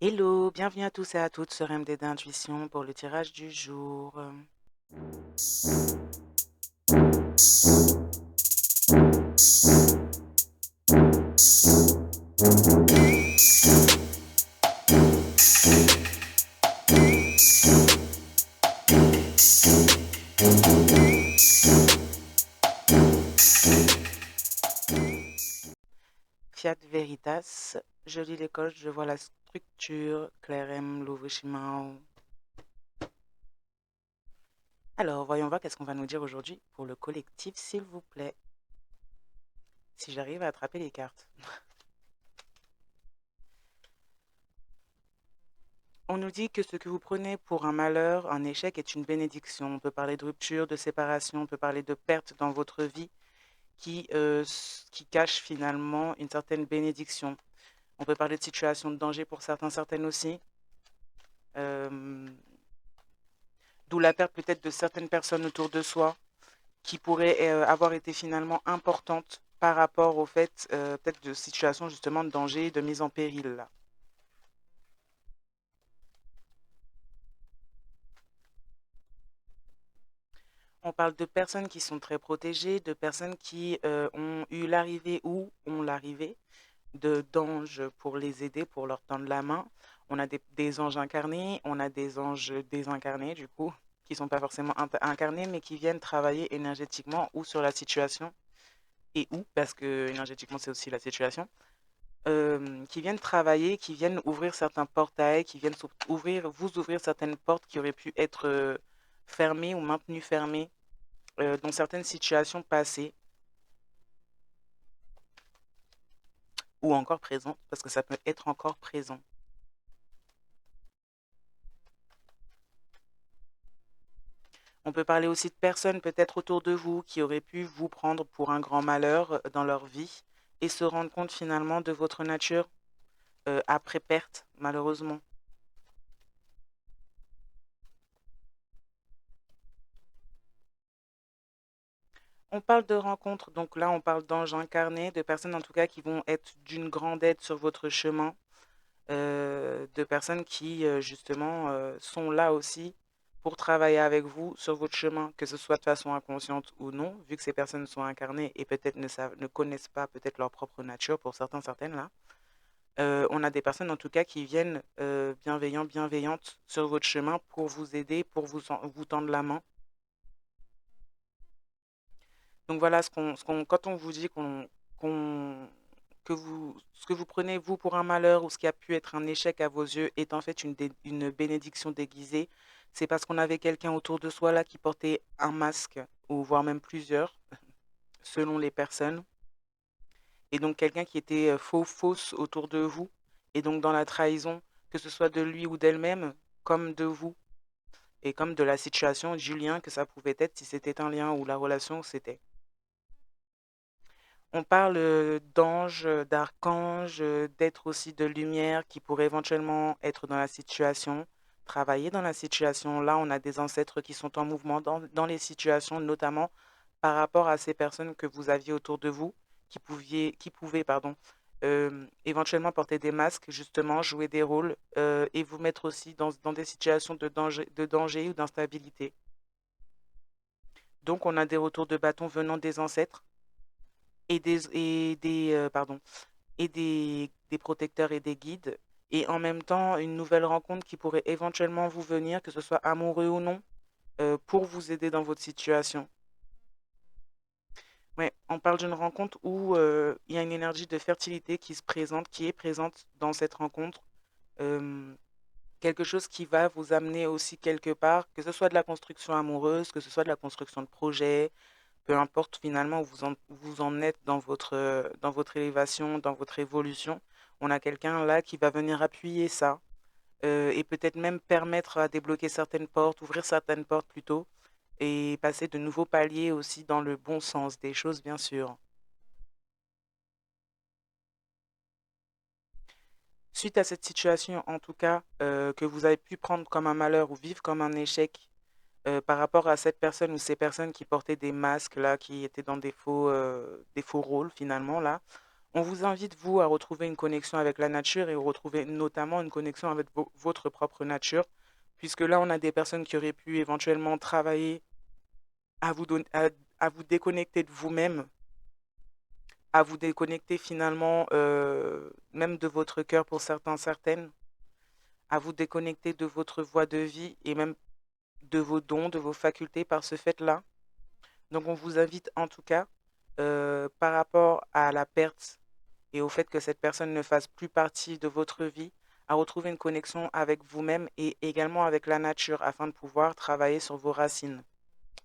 Hello, bienvenue à tous et à toutes sur MD d'Intuition pour le tirage du jour. Fiat Veritas, je lis les coches, je vois la structure, Claire M. Louvre-Chimao. Alors, voyons voir qu'est-ce qu'on va nous dire aujourd'hui pour le collectif, s'il vous plaît. Si j'arrive à attraper les cartes. On nous dit que ce que vous prenez pour un malheur, un échec, est une bénédiction. On peut parler de rupture, de séparation, on peut parler de perte dans votre vie qui cache finalement une certaine bénédiction. On peut parler de situation de danger pour certains, certaines aussi. D'où la perte peut-être de certaines personnes autour de soi qui pourraient avoir été finalement importantes par rapport au fait peut-être de situations justement de danger, de mise en péril. Là. On parle de personnes qui sont très protégées, de personnes qui ont eu l'arrivée ou ont l'arrivée d'anges pour les aider, pour leur tendre la main. On a des anges incarnés, on a des anges désincarnés, du coup, qui ne sont pas forcément incarnés, mais qui viennent travailler énergétiquement ou sur la situation, et où, parce que énergétiquement, c'est aussi la situation, qui viennent travailler, qui viennent ouvrir certains portails, qui viennent vous ouvrir certaines portes qui auraient pu être fermées ou maintenues fermées dans certaines situations passées ou encore présentes, parce que ça peut être encore présent. On peut parler aussi de personnes peut-être autour de vous qui auraient pu vous prendre pour un grand malheur dans leur vie et se rendre compte finalement de votre nature après perte, malheureusement. On parle de rencontres, donc là on parle d'anges incarnés, de personnes en tout cas qui vont être d'une grande aide sur votre chemin, de personnes qui justement sont là aussi pour travailler avec vous sur votre chemin, que ce soit de façon inconsciente ou non, vu que ces personnes sont incarnées et peut-être ne connaissent pas peut-être leur propre nature pour certains, certaines là. On a des personnes en tout cas qui viennent bienveillants, bienveillantes sur votre chemin pour vous aider, pour vous tendre la main. Donc voilà, quand on vous dit qu'on- ce que vous prenez vous pour un malheur ou ce qui a pu être un échec à vos yeux est en fait une bénédiction déguisée, c'est parce qu'on avait quelqu'un autour de soi là qui portait un masque, ou voire même plusieurs, selon les personnes. Et donc quelqu'un qui était fausse autour de vous, et donc dans la trahison, que ce soit de lui ou d'elle-même, comme de vous, et comme de la situation du lien que ça pouvait être si c'était un lien ou la relation c'était. On parle d'anges, d'archanges, d'êtres aussi de lumière qui pourraient éventuellement être dans la situation, travailler dans la situation. Là, on a des ancêtres qui sont en mouvement dans les situations, notamment par rapport à ces personnes que vous aviez autour de vous, qui pouvaient pardon, éventuellement porter des masques, justement, jouer des rôles et vous mettre aussi dans des situations de danger ou d'instabilité. Donc, on a des retours de bâton venant des ancêtres pardon, et des protecteurs et des guides, et en même temps une nouvelle rencontre qui pourrait éventuellement vous venir, que ce soit amoureux ou non, pour vous aider dans votre situation. Ouais, on parle d'une rencontre où il y a une énergie de fertilité qui se présente, qui est présente dans cette rencontre. Euh, Quelque chose qui va vous amener aussi quelque part, que ce soit de la construction amoureuse, que ce soit de la construction de projet, peu importe finalement où vous en êtes dans votre élévation, dans votre évolution, on a quelqu'un là qui va venir appuyer ça et peut-être même permettre à débloquer certaines portes, ouvrir certaines portes plutôt, et passer de nouveaux paliers aussi dans le bon sens des choses, bien sûr. Suite à cette situation, en tout cas, que vous avez pu prendre comme un malheur ou vivre comme un échec par rapport à cette personne ou ces personnes qui portaient des masques là, qui étaient dans des faux rôles finalement là, On vous invite, vous, à retrouver une connexion avec la nature et retrouver notamment une connexion avec votre propre nature, puisque là, on a des personnes qui auraient pu éventuellement travailler à vous, à vous déconnecter de vous-même, à vous déconnecter finalement même de votre cœur pour certains, certaines, à vous déconnecter de votre voie de vie et même de vos dons, de vos facultés par ce fait-là. Donc on vous invite en tout cas, par rapport à la perte et au fait que cette personne ne fasse plus partie de votre vie, à retrouver une connexion avec vous-même et également avec la nature afin de pouvoir travailler sur vos racines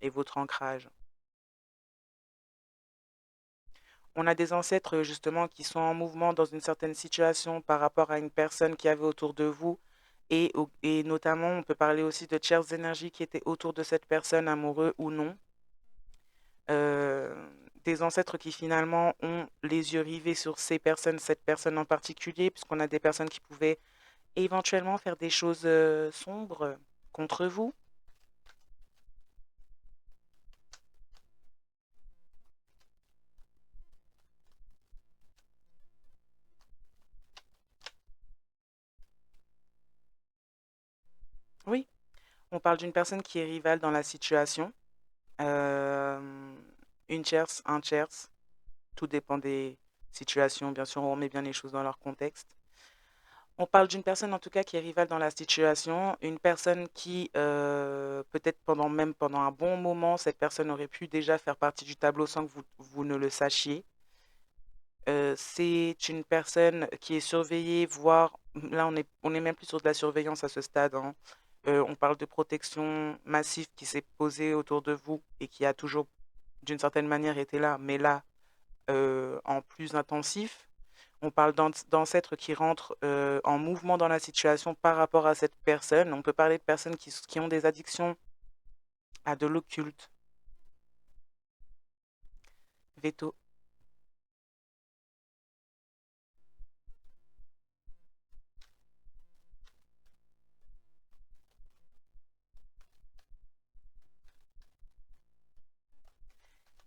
et votre ancrage. On a des ancêtres justement qui sont en mouvement dans une certaine situation par rapport à une personne qui avait autour de vous et notamment on peut parler aussi de tierces énergies qui étaient autour de cette personne, amoureux ou non. Euh, des ancêtres qui finalement ont les yeux rivés sur ces personnes, cette personne en particulier, puisqu'on a des personnes qui pouvaient éventuellement faire des choses sombres contre vous. Oui, on parle d'une personne qui est rivale dans la situation. Euh, une tierce, un tierce, tout dépend des situations. Bien sûr, on remet bien les choses dans leur contexte. On parle d'une personne en tout cas qui est rivale dans la situation, une personne qui peut-être même pendant un bon moment, cette personne aurait pu déjà faire partie du tableau sans que vous ne le sachiez. C'est une personne qui est surveillée, voire là on est même plus sur de la surveillance à ce stade, hein. On parle de protection massive qui s'est posée autour de vous et qui a toujours d'une certaine manière été là, mais là en plus intensif. On parle d'ancêtres qui rentrent en mouvement dans la situation par rapport à cette personne. On peut parler de personnes qui ont des addictions à de l'occulte, veto.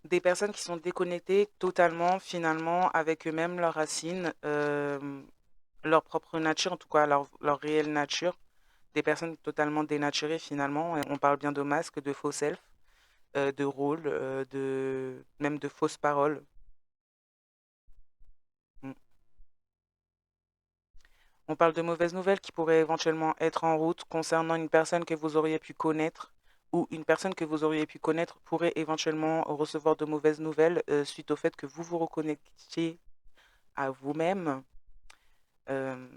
Des personnes qui sont déconnectées totalement, finalement, avec eux-mêmes, leurs racines, leur propre nature, en tout cas leur réelle nature. Des personnes totalement dénaturées, finalement. Et on parle bien de masques, de faux self, de rôles, même de fausses paroles. Mm. On parle de mauvaises nouvelles qui pourraient éventuellement être en route concernant une personne que vous auriez pu connaître ou une personne que vous auriez pu connaître pourrait éventuellement recevoir de mauvaises nouvelles suite au fait que vous vous reconnectiez à vous-même. Euh,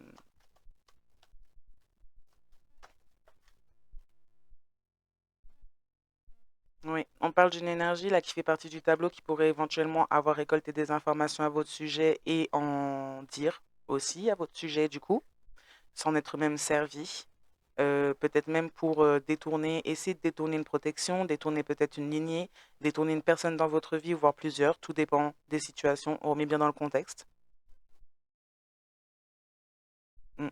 oui, on parle d'une énergie là qui fait partie du tableau qui pourrait éventuellement avoir récolté des informations à votre sujet et en dire aussi à votre sujet du coup, s'en être même servi. Peut-être même pour détourner, essayer de détourner une protection, détourner peut-être une lignée, détourner une personne dans votre vie, voire plusieurs, tout dépend des situations, on remet bien dans le contexte. Mm.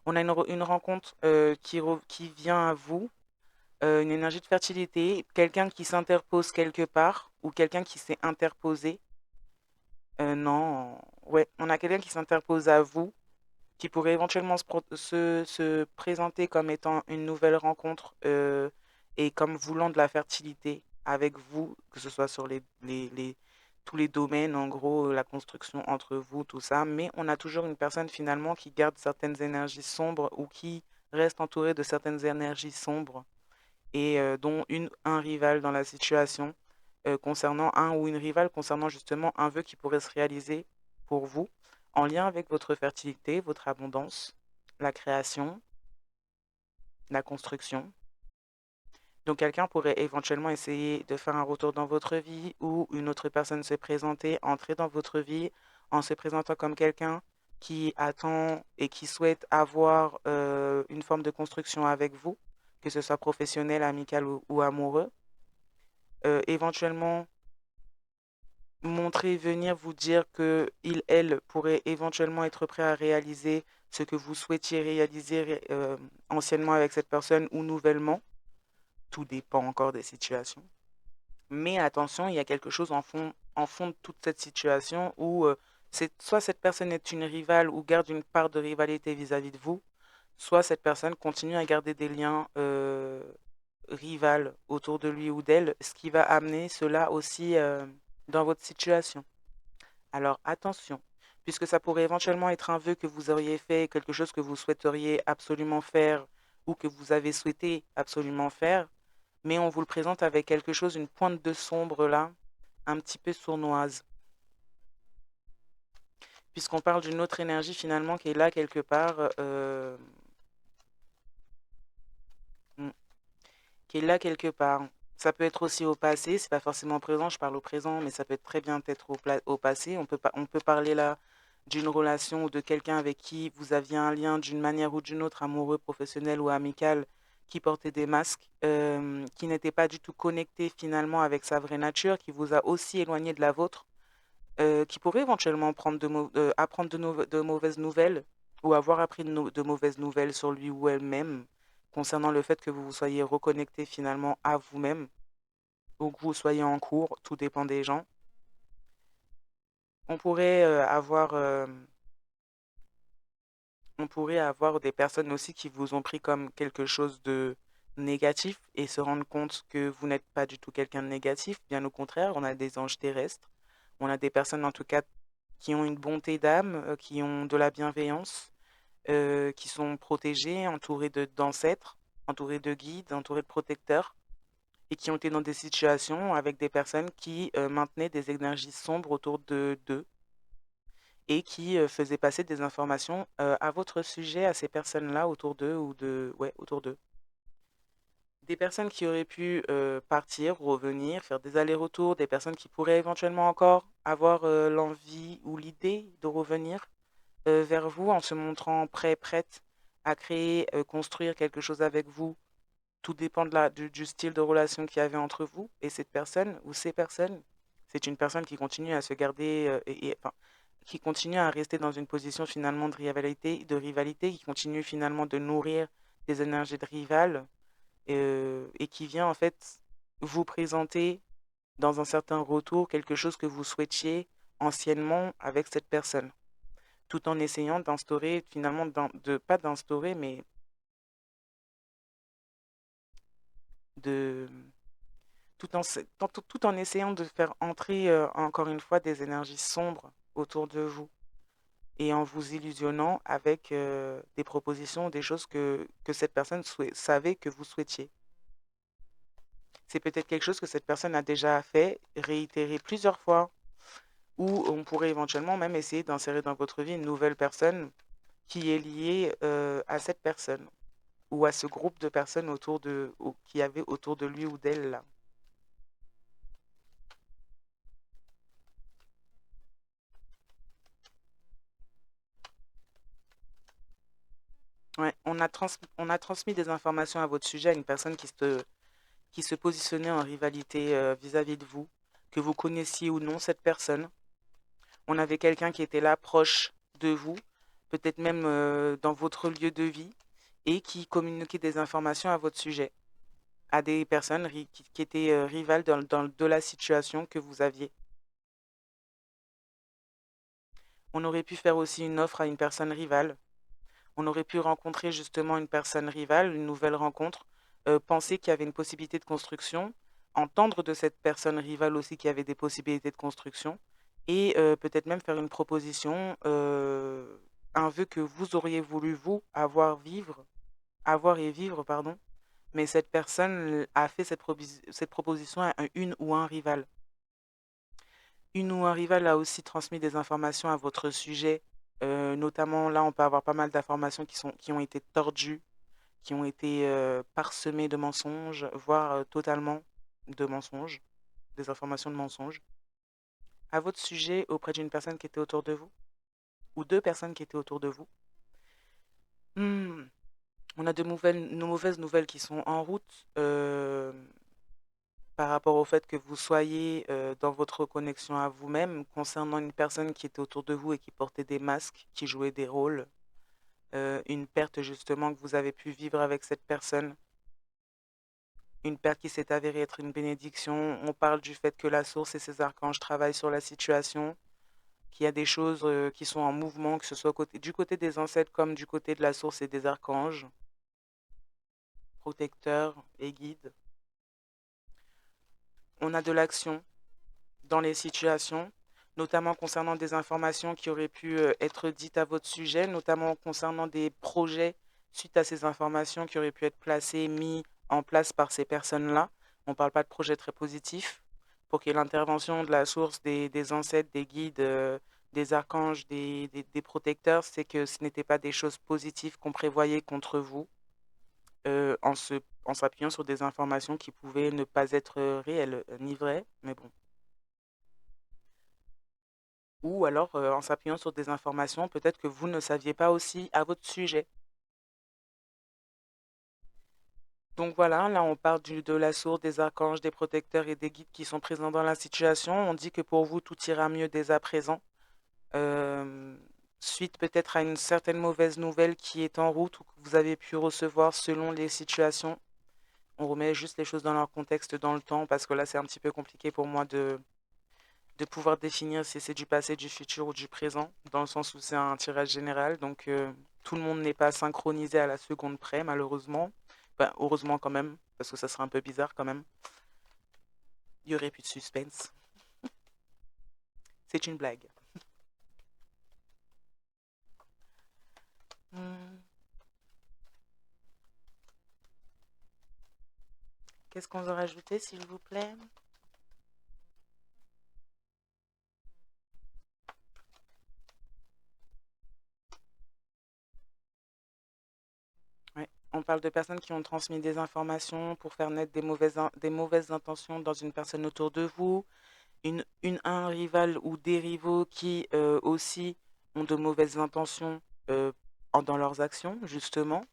On a une rencontre qui vient à vous, une énergie de fertilité, quelqu'un qui s'interpose quelque part ou quelqu'un qui s'est interposé. Non, ouais, on a quelqu'un qui s'interpose à vous, qui pourrait éventuellement se présenter comme étant une nouvelle rencontre et comme voulant de la fertilité avec vous, que ce soit sur tous les domaines, en gros, la construction entre vous, tout ça. Mais on a toujours une personne finalement qui garde certaines énergies sombres ou qui reste entourée de certaines énergies sombres et dont un rival dans la situation concernant un ou une rivale concernant justement un vœu qui pourrait se réaliser pour vous en lien avec votre fertilité, votre abondance, la création, la construction. Donc quelqu'un pourrait éventuellement essayer de faire un retour dans votre vie ou une autre personne se présenter, entrer dans votre vie en se présentant comme quelqu'un qui attend et qui souhaite avoir une forme de construction avec vous, que ce soit professionnel, amical ou amoureux. Éventuellement montrer, venir vous dire que il, elle pourrait éventuellement être prêt à réaliser ce que vous souhaitiez réaliser anciennement avec cette personne ou nouvellement. Tout dépend encore des situations. Mais attention, il y a quelque chose en fond de toute cette situation où C'est soit cette personne est une rivale ou garde une part de rivalité vis-à-vis de vous, soit cette personne continue à garder des liens rivales autour de lui ou d'elle, ce qui va amener cela aussi dans votre situation. Alors attention, puisque ça pourrait éventuellement être un vœu que vous auriez fait, quelque chose que vous souhaiteriez absolument faire ou que vous avez souhaité absolument faire, mais on vous le présente avec quelque chose, une pointe de sombre là, un petit peu sournoise, puisqu'on parle d'une autre énergie finalement qui est là quelque part, mm, qui est là quelque part. Ça peut être aussi au passé, c'est pas forcément présent, je parle au présent, mais ça peut être très bien être au passé. On peut parler là d'une relation ou de quelqu'un avec qui vous aviez un lien d'une manière ou d'une autre, amoureux, professionnel ou amical, qui portait des masques, qui n'était pas du tout connecté finalement avec sa vraie nature, qui vous a aussi éloigné de la vôtre, qui pourrait éventuellement apprendre de mauvaises nouvelles ou avoir appris de mauvaises nouvelles sur lui ou elle-même concernant le fait que vous vous soyez reconnecté finalement à vous-même ou que vous soyez en cours, tout dépend des gens. On pourrait on pourrait avoir des personnes aussi qui vous ont pris comme quelque chose de négatif et se rendre compte que vous n'êtes pas du tout quelqu'un de négatif. Bien au contraire, on a des anges terrestres, on a des personnes en tout cas qui ont une bonté d'âme, qui ont de la bienveillance, qui sont protégés, entourés d'ancêtres, entourés de guides, entourés de protecteurs, et qui ont été dans des situations avec des personnes qui maintenaient des énergies sombres autour d'eux et qui faisaient passer des informations à votre sujet, à ces personnes-là autour d'eux ou ouais, autour d'eux. Des personnes qui auraient pu partir, revenir, faire des allers-retours, des personnes qui pourraient éventuellement encore avoir l'envie ou l'idée de revenir vers vous en se montrant prêt, prête à créer, construire quelque chose avec vous. Tout dépend du style de relation qu'il y avait entre vous et cette personne ou ces personnes. C'est une personne qui continue à se garder, enfin, qui continue à rester dans une position finalement de rivalité, qui continue finalement de nourrir des énergies de rival et qui vient en fait vous présenter dans un certain retour quelque chose que vous souhaitiez anciennement avec cette personne, tout en essayant d'instaurer finalement, pas d'instaurer, mais de tout en essayant de faire entrer encore une fois des énergies sombres autour de vous et en vous illusionnant avec des propositions, des choses que cette personne savait que vous souhaitiez. C'est peut-être quelque chose que cette personne a déjà fait, réitéré plusieurs fois, ou on pourrait éventuellement même essayer d'insérer dans votre vie une nouvelle personne qui est liée à cette personne ou à ce groupe de personnes qui avait autour de lui ou d'elle là. Ouais, on a transmis des informations à votre sujet à une personne qui se positionnait en rivalité vis-à-vis de vous, que vous connaissiez ou non cette personne. On avait quelqu'un qui était là, proche de vous, peut-être même dans votre lieu de vie, et qui communiquait des informations à votre sujet, à des personnes qui étaient rivales de la situation que vous aviez. On aurait pu faire aussi une offre à une personne rivale. On aurait pu rencontrer justement une personne rivale, une nouvelle rencontre, penser qu'il y avait une possibilité de construction, entendre de cette personne rivale aussi qu'il y avait des possibilités de construction, et peut-être même faire une proposition, un vœu que vous auriez voulu, vous, avoir et vivre, pardon, mais cette personne a fait cette proposition à une ou un rival. Une ou un rival a aussi transmis des informations à votre sujet. Notamment, là, on peut avoir pas mal d'informations qui ont été tordues, qui ont été parsemées de mensonges, voire totalement de mensonges, des informations de mensonges, à votre sujet auprès d'une personne qui était autour de vous, ou deux personnes qui étaient autour de vous. Hmm, on a de mauvaises nouvelles qui sont en route. Par rapport au fait que vous soyez dans votre connexion à vous-même concernant une personne qui était autour de vous et qui portait des masques, qui jouait des rôles, une perte justement que vous avez pu vivre avec cette personne, une perte qui s'est avérée être une bénédiction. On parle du fait que la source et ses archanges travaillent sur la situation qu'il y a des choses qui sont en mouvement, que ce soit du côté des ancêtres comme du côté de la source et des archanges, protecteurs et guides. On a de l'action dans les situations, notamment concernant des informations qui auraient pu être dites à votre sujet, notamment concernant des projets suite à ces informations qui auraient pu être placés, mis en place par ces personnes-là. On ne parle pas de projets très positifs. Pour qu'il y ait l'intervention de la source, des ancêtres, des guides, des archanges, des protecteurs, c'est que ce n'était pas des choses positives qu'on prévoyait contre vous en s'appuyant sur des informations qui pouvaient ne pas être réelles ni vraies, mais bon. Ou alors en s'appuyant sur des informations peut-être que vous ne saviez pas aussi à votre sujet. Donc voilà, là on parle de la source, des archanges, des protecteurs et des guides qui sont présents dans la situation. On dit que pour vous tout ira mieux dès à présent. Euh, Suite peut-être à une certaine mauvaise nouvelle qui est en route ou que vous avez pu recevoir selon les situations. On remet juste les choses dans leur contexte dans le temps parce que là c'est un petit peu compliqué pour moi de pouvoir définir si c'est du passé, du futur ou du présent, dans le sens où c'est un tirage général. Donc, tout le monde n'est pas synchronisé à la seconde près, malheureusement. Ben, heureusement quand même, parce que ça serait un peu bizarre quand même. Il y aurait plus de suspense. C'est une blague. Hmm. Qu'est-ce qu'on veut rajouter, s'il vous plaît? Ouais. On parle de personnes qui ont transmis des informations pour faire naître des mauvaises intentions dans une personne autour de vous, un rival ou des rivaux qui aussi ont de mauvaises intentions dans leurs actions, justement.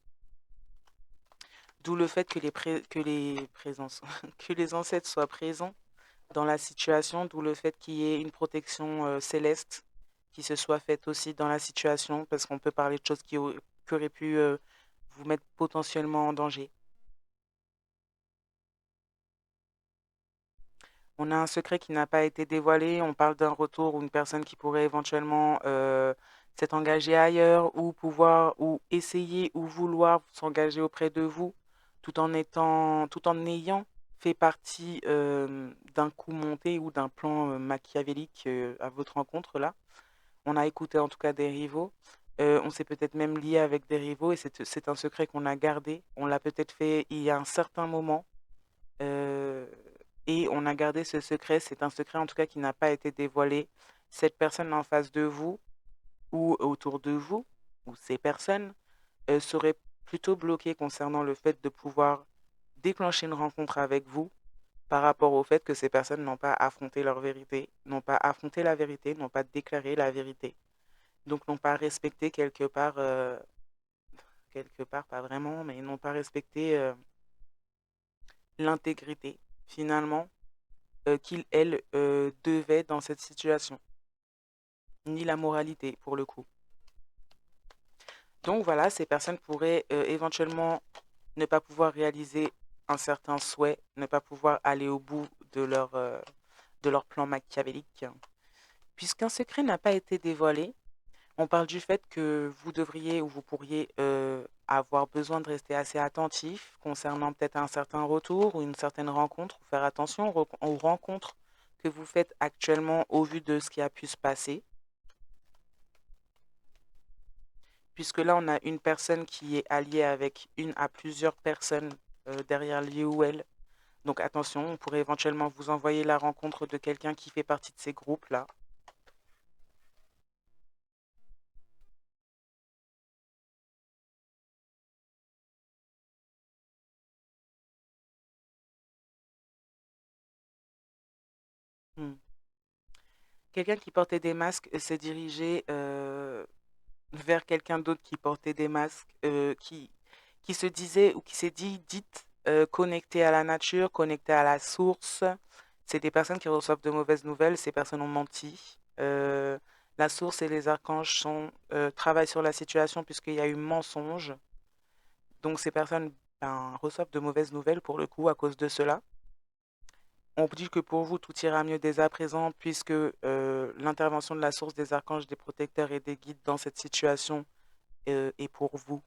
D'où le fait que que les présences, que les ancêtres soient présents dans la situation, d'où le fait qu'il y ait une protection céleste qui se soit faite aussi dans la situation, parce qu'on peut parler de choses qui auraient pu vous mettre potentiellement en danger. On a un secret qui n'a pas été dévoilé. On parle d'un retour ou une personne qui pourrait éventuellement s'être engagée ailleurs ou pouvoir ou essayer ou vouloir s'engager auprès de vous tout en ayant fait partie d'un coup monté ou d'un plan machiavélique à votre rencontre là. On a écouté en tout cas des rivaux. On s'est peut-être même lié avec des rivaux et c'est un secret qu'on a gardé. On l'a peut-être fait il y a un certain moment. Euh, et on a gardé ce secret. C'est un secret en tout cas qui n'a pas été dévoilé. Cette personne en face de vous ou autour de vous, ou ces personnes, seraient plutôt bloquées concernant le fait de pouvoir déclencher une rencontre avec vous par rapport au fait que ces personnes n'ont pas affronté leur vérité, n'ont pas affronté la vérité, n'ont pas déclaré la vérité. Donc n'ont pas respecté quelque part, pas vraiment, mais n'ont pas respecté l'intégrité finalement qu'il, elle, devait dans cette situation, ni la moralité pour le coup. Donc voilà, ces personnes pourraient éventuellement ne pas pouvoir réaliser un certain souhait, ne pas pouvoir aller au bout de leur plan machiavélique. Puisqu'un secret n'a pas été dévoilé, on parle du fait que vous devriez ou vous pourriez avoir besoin de rester assez attentif concernant peut-être un certain retour ou une certaine rencontre, ou faire attention aux rencontres que vous faites actuellement au vu de ce qui a pu se passer. Puisque là, on a une personne qui est alliée avec une à plusieurs personnes derrière lui ou elle. Donc attention, on pourrait éventuellement vous envoyer la rencontre de quelqu'un qui fait partie de ces groupes-là. Hmm. Quelqu'un qui portait des masques s'est dirigé vers quelqu'un d'autre qui portait des masques, qui se disait ou qui s'est dite connecté à la nature, connecté à la source. C'est des personnes qui reçoivent de mauvaises nouvelles, ces personnes ont menti. La source et les archanges travaillent sur la situation puisqu'il y a eu mensonge. Donc ces personnes ben, reçoivent de mauvaises nouvelles pour le coup à cause de cela. On dit que pour vous, tout ira mieux dès à présent, puisque l'intervention de la source des archanges, des protecteurs et des guides dans cette situation est pour vous,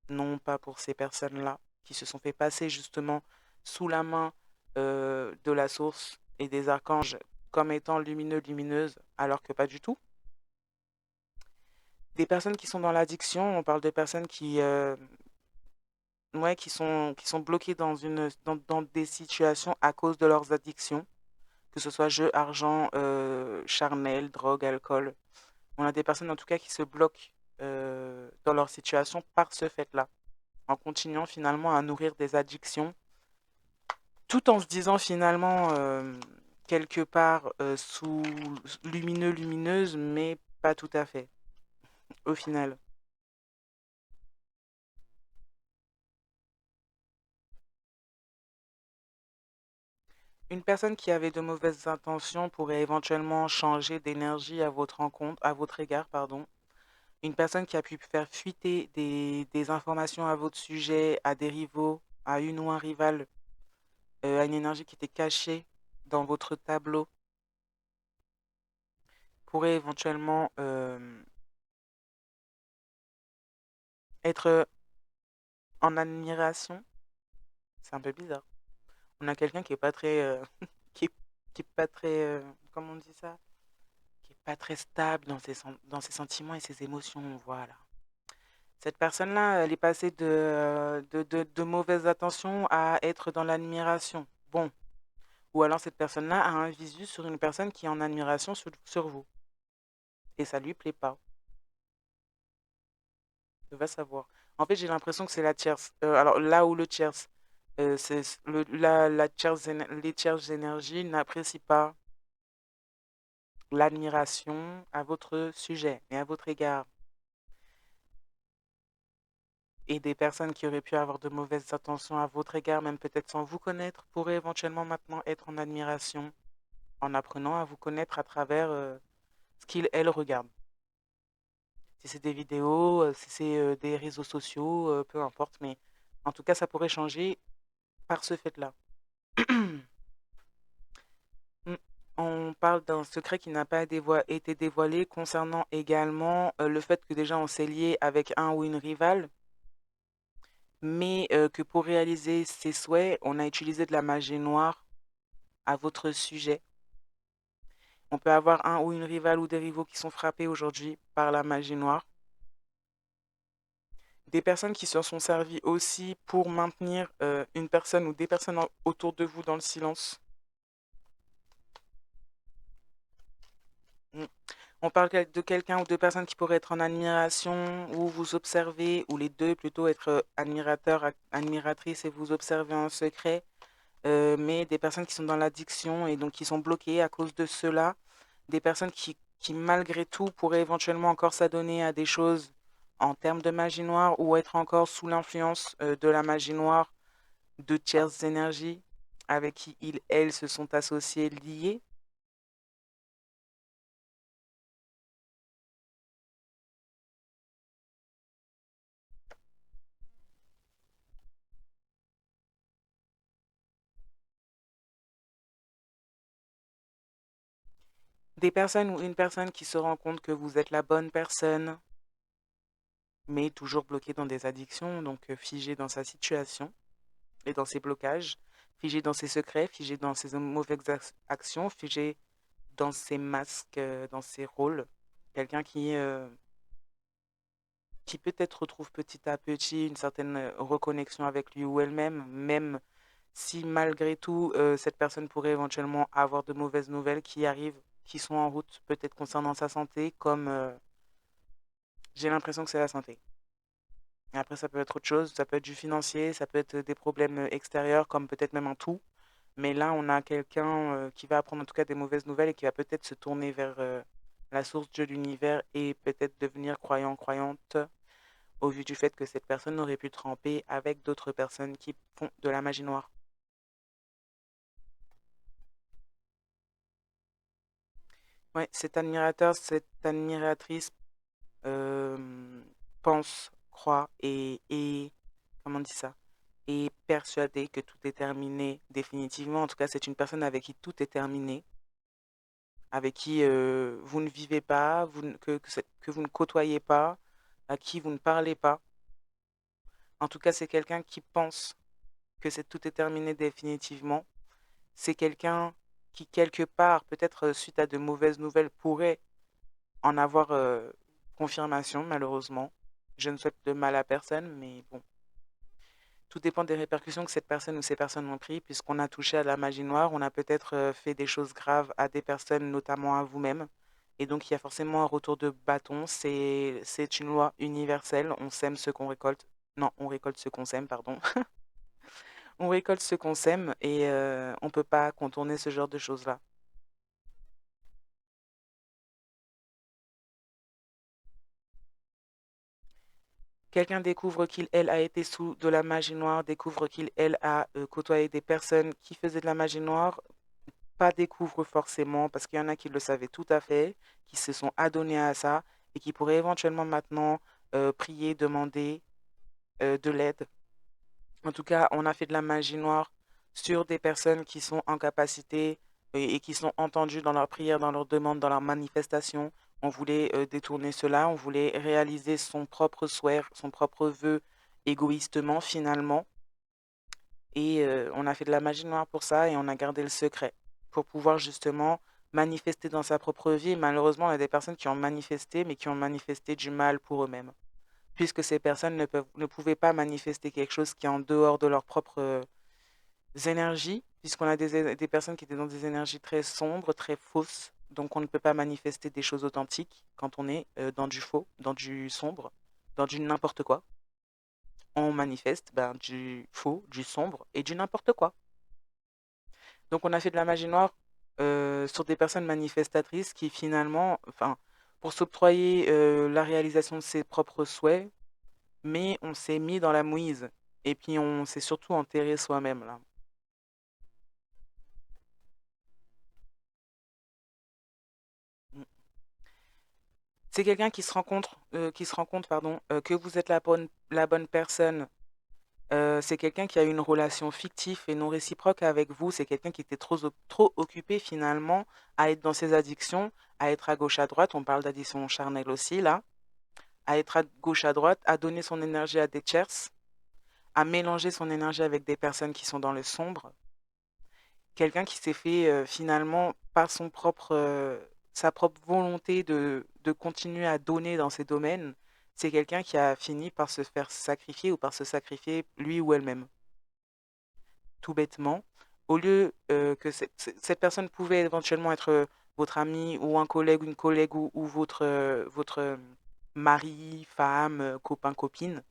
non pas pour ces personnes-là, qui se sont fait passer justement sous la main de la source et des archanges comme étant lumineux, lumineuses, alors que pas du tout. Des personnes qui sont dans l'addiction, on parle de personnes ouais, qui sont bloquées dans des situations à cause de leurs addictions, que ce soit jeu, argent, charnel, drogue, alcool. On a des personnes en tout cas qui se bloquent dans leur situation par ce fait-là, en continuant finalement à nourrir des addictions, tout en se disant finalement quelque part sous lumineux, lumineuse, mais pas tout à fait, au final. Une personne qui avait de mauvaises intentions pourrait éventuellement changer d'énergie à votre rencontre, à votre égard, pardon. Une personne qui a pu faire fuiter des informations à votre sujet, à des rivaux, à une ou un rival, à une énergie qui était cachée dans votre tableau, pourrait éventuellement être en admiration. C'est un peu bizarre. On a quelqu'un qui est pas très, qui est, qui est pas très, comment on dit ça? Qui est pas très stable dans ses sentiments et ses émotions, voilà. Cette personne-là, elle est passée de mauvaises attentions à être dans l'admiration. Bon, ou alors cette personne-là a un visu sur une personne qui est en admiration sur vous. Et ça lui plaît pas. Va savoir. En fait, j'ai l'impression que c'est la tierce. Alors là où le tierce, la tierce, les tierces énergies n'apprécient pas l'admiration à votre sujet et à votre égard. Et des personnes qui auraient pu avoir de mauvaises intentions à votre égard, même peut-être sans vous connaître, pourraient éventuellement maintenant être en admiration en apprenant à vous connaître à travers ce qu'ils, elles, regardent. Si c'est des vidéos, si c'est des réseaux sociaux, peu importe, mais en tout cas, ça pourrait changer par ce fait-là. Mm. On parle d'un secret qui n'a pas été dévoilé concernant également le fait que déjà on s'est lié avec un ou une rivale, mais que pour réaliser ses souhaits, on a utilisé de la magie noire à votre sujet. On peut avoir un ou une rivale ou des rivaux qui sont frappés aujourd'hui par la magie noire. Des personnes qui se sont servies aussi pour maintenir une personne ou des personnes autour de vous dans le silence. Mm. On parle de quelqu'un ou de personnes qui pourraient être en admiration ou vous observer, ou les deux plutôt être admirateur, admiratrice et vous observer en secret, mais des personnes qui sont dans l'addiction et donc qui sont bloquées à cause de cela, des personnes qui malgré tout pourraient éventuellement encore s'adonner à des choses en termes de magie noire ou être encore sous l'influence de la magie noire de tierces énergies avec qui ils, elles se sont associés, liés. Des personnes ou une personne qui se rend compte que vous êtes la bonne personne, mais toujours bloquée dans des addictions, donc figée dans sa situation et dans ses blocages, figée dans ses secrets, figée dans ses mauvaises actions, figée dans ses masques, dans ses rôles. Quelqu'un qui peut-être retrouve petit à petit une certaine reconnexion avec lui ou elle-même, même si malgré tout, cette personne pourrait éventuellement avoir de mauvaises nouvelles qui arrivent, qui sont en route, peut-être concernant sa santé, comme j'ai l'impression que c'est la santé. Et après, ça peut être autre chose, ça peut être du financier, ça peut être des problèmes extérieurs, comme peut-être même un tout. Mais là, on a quelqu'un qui va apprendre en tout cas des mauvaises nouvelles et qui va peut-être se tourner vers la source de l'univers et peut-être devenir croyant, croyante, au vu du fait que cette personne aurait pu tremper avec d'autres personnes qui font de la magie noire. Ouais, cet admirateur, cette admiratrice pense, croit et comment on dit ça? est persuadée que tout est terminé définitivement. En tout cas, c'est une personne avec qui tout est terminé, avec qui vous ne vivez pas, que vous ne côtoyez pas, à qui vous ne parlez pas. En tout cas, c'est quelqu'un qui pense que tout est terminé définitivement. C'est quelqu'un qui, quelque part, peut-être suite à de mauvaises nouvelles, pourrait en avoir confirmation, malheureusement. Je ne souhaite de mal à personne, mais bon. Tout dépend des répercussions que cette personne ou ces personnes ont pris, puisqu'on a touché à la magie noire, on a peut-être fait des choses graves à des personnes, notamment à vous-même. Et donc, il y a forcément un retour de bâton. C'est une loi universelle. On sème ce qu'on récolte. Non, on récolte ce qu'on sème, pardon. On récolte ce qu'on sème et on ne peut pas contourner ce genre de choses-là. Quelqu'un découvre qu'il, elle, a été sous de la magie noire, découvre qu'il, elle, a côtoyé des personnes qui faisaient de la magie noire, pas découvre forcément, parce qu'il y en a qui le savaient tout à fait, qui se sont adonnés à ça et qui pourraient éventuellement maintenant prier, demander de l'aide. En tout cas, on a fait de la magie noire sur des personnes qui sont en capacité et qui sont entendues dans leurs prières, dans leurs demandes, dans leurs manifestations. On voulait détourner cela, on voulait réaliser son propre souhait, son propre vœu égoïstement finalement. Et on a fait de la magie noire pour ça et on a gardé le secret pour pouvoir justement manifester dans sa propre vie. Malheureusement, il y a des personnes qui ont manifesté, mais qui ont manifesté du mal pour eux-mêmes, puisque ces personnes ne pouvaient pas manifester quelque chose qui est en dehors de leurs propres énergies, puisqu'on a des personnes qui étaient dans des énergies très sombres, très fausses. Donc on ne peut pas manifester des choses authentiques quand on est dans du faux, dans du sombre, dans du n'importe quoi. On manifeste du faux, du sombre et du n'importe quoi. Donc on a fait de la magie noire sur des personnes manifestatrices qui finalement, enfin, pour s'octroyer la réalisation de ses propres souhaits, mais on s'est mis dans la mouise. Et puis on s'est surtout enterré soi-même là. Mm. C'est quelqu'un qui se rend compte, pardon, que vous êtes la bonne personne. C'est quelqu'un qui a eu une relation fictive et non réciproque avec vous. C'est quelqu'un qui était trop occupé finalement à être dans ses addictions, à être à gauche à droite. On parle d'addiction charnelle aussi là. À être à gauche à droite, à donner son énergie à des tiers, à mélanger son énergie avec des personnes qui sont dans le sombre. Quelqu'un qui s'est fait finalement par sa propre volonté de continuer à donner dans ces domaines, c'est quelqu'un qui a fini par se faire sacrifier ou par se sacrifier lui ou elle-même, tout bêtement. Au lieu que cette personne pouvait éventuellement être votre ami ou un collègue, une collègue ou votre mari, femme, copain, copine,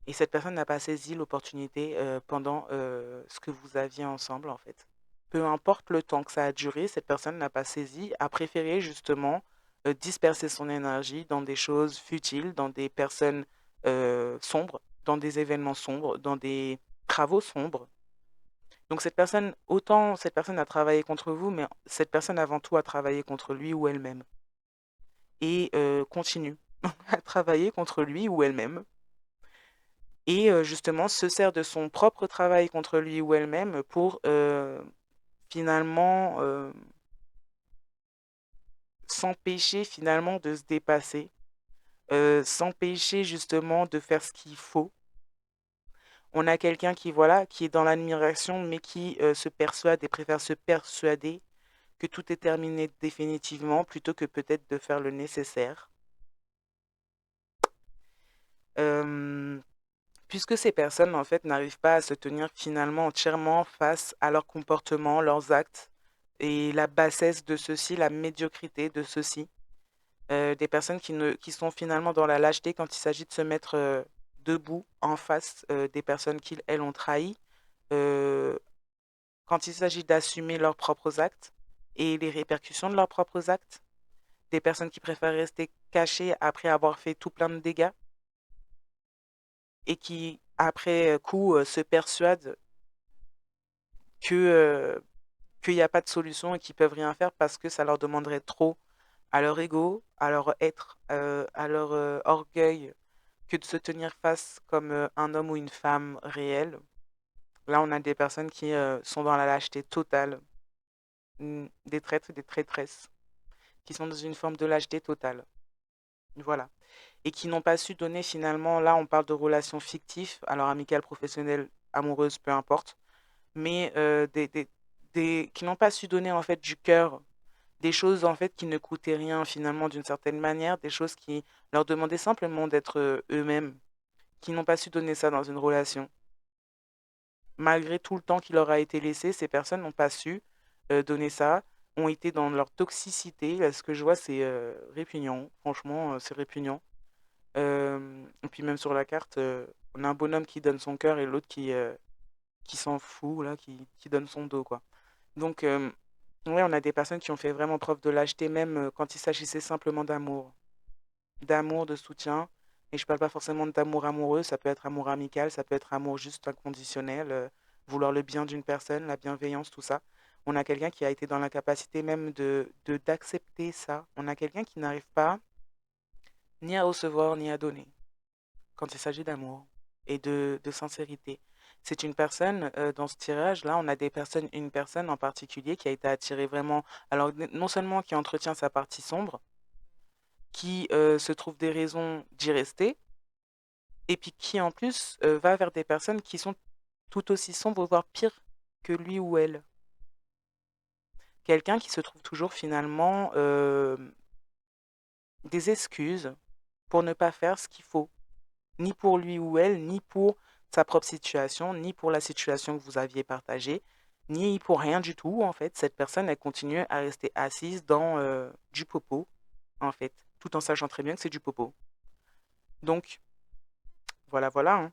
et cette personne n'a pas saisi l'opportunité pendant ce que vous aviez ensemble, en fait. Peu importe le temps que ça a duré, cette personne n'a pas saisi, a préféré justement disperser son énergie dans des choses futiles, dans des personnes sombres, dans des événements sombres, dans des travaux sombres. Donc cette personne a travaillé contre vous, mais cette personne avant tout a travaillé contre lui ou elle-même. Et continue à travailler contre lui ou elle-même et justement se sert de son propre travail contre lui ou elle-même pour finalement s'empêcher finalement de se dépasser, s'empêcher justement de faire ce qu'il faut. On a quelqu'un qui voilà qui est dans l'admiration mais qui se persuade et préfère se persuader que tout est terminé définitivement plutôt que peut-être de faire le nécessaire. Euh, Puisque ces personnes, en fait, n'arrivent pas à se tenir finalement entièrement face à leur comportement, leurs actes et la bassesse de ceux-ci, la médiocrité de ceux-ci. Des personnes qui sont finalement dans la lâcheté quand il s'agit de se mettre debout en face des personnes qu'ils, elles, ont trahies, euh, quand il s'agit d'assumer leurs propres actes et les répercussions de leurs propres actes. Des personnes qui préfèrent rester cachées après avoir fait tout plein de dégâts et qui, après coup, se persuadent que, qu'il n'y a pas de solution et qu'ils peuvent rien faire parce que ça leur demanderait trop à leur ego, à leur être, à leur orgueil, que de se tenir face comme un homme ou une femme réel. Là, on a des personnes qui sont dans la lâcheté totale, des traîtres et des traîtresses, qui sont dans une forme de lâcheté totale. Voilà. Et qui n'ont pas su donner finalement, là, on parle de relations fictives, alors amicales, professionnelles, amoureuses, peu importe, mais qui n'ont pas su donner en fait du cœur, des choses en fait qui ne coûtaient rien finalement d'une certaine manière, des choses qui leur demandaient simplement d'être eux-mêmes, qui n'ont pas su donner ça dans une relation. Malgré tout le temps qui leur a été laissé, ces personnes n'ont pas su donner ça, ont été dans leur toxicité. Là, ce que je vois, c'est répugnant. Franchement, c'est répugnant. Et puis même sur la carte, on a un bonhomme qui donne son cœur et l'autre qui s'en fout, là, qui donne son dos, quoi. Donc, ouais, on a des personnes qui ont fait vraiment preuve de lâcheté, même quand il s'agissait simplement d'amour. D'amour, de soutien. Et je parle pas forcément d'amour amoureux, ça peut être amour amical, ça peut être amour juste inconditionnel, vouloir le bien d'une personne, la bienveillance, tout ça. On a quelqu'un qui a été dans l'incapacité même d'accepter ça. On a quelqu'un qui n'arrive pas ni à recevoir ni à donner quand il s'agit d'amour et de sincérité. C'est une personne, dans ce tirage-là, on a une personne en particulier qui a été attirée vraiment, alors non seulement qui entretient sa partie sombre, qui se trouve des raisons d'y rester, et puis qui en plus va vers des personnes qui sont tout aussi sombres, voire pires que lui ou elle. Quelqu'un qui se trouve toujours finalement des excuses pour ne pas faire ce qu'il faut, ni pour lui ou elle, ni pour sa propre situation, ni pour la situation que vous aviez partagée, ni pour rien du tout, en fait. Cette personne, elle continue à rester assise dans du popo, en fait, tout en sachant très bien que c'est du popo. Donc, voilà, voilà, hein.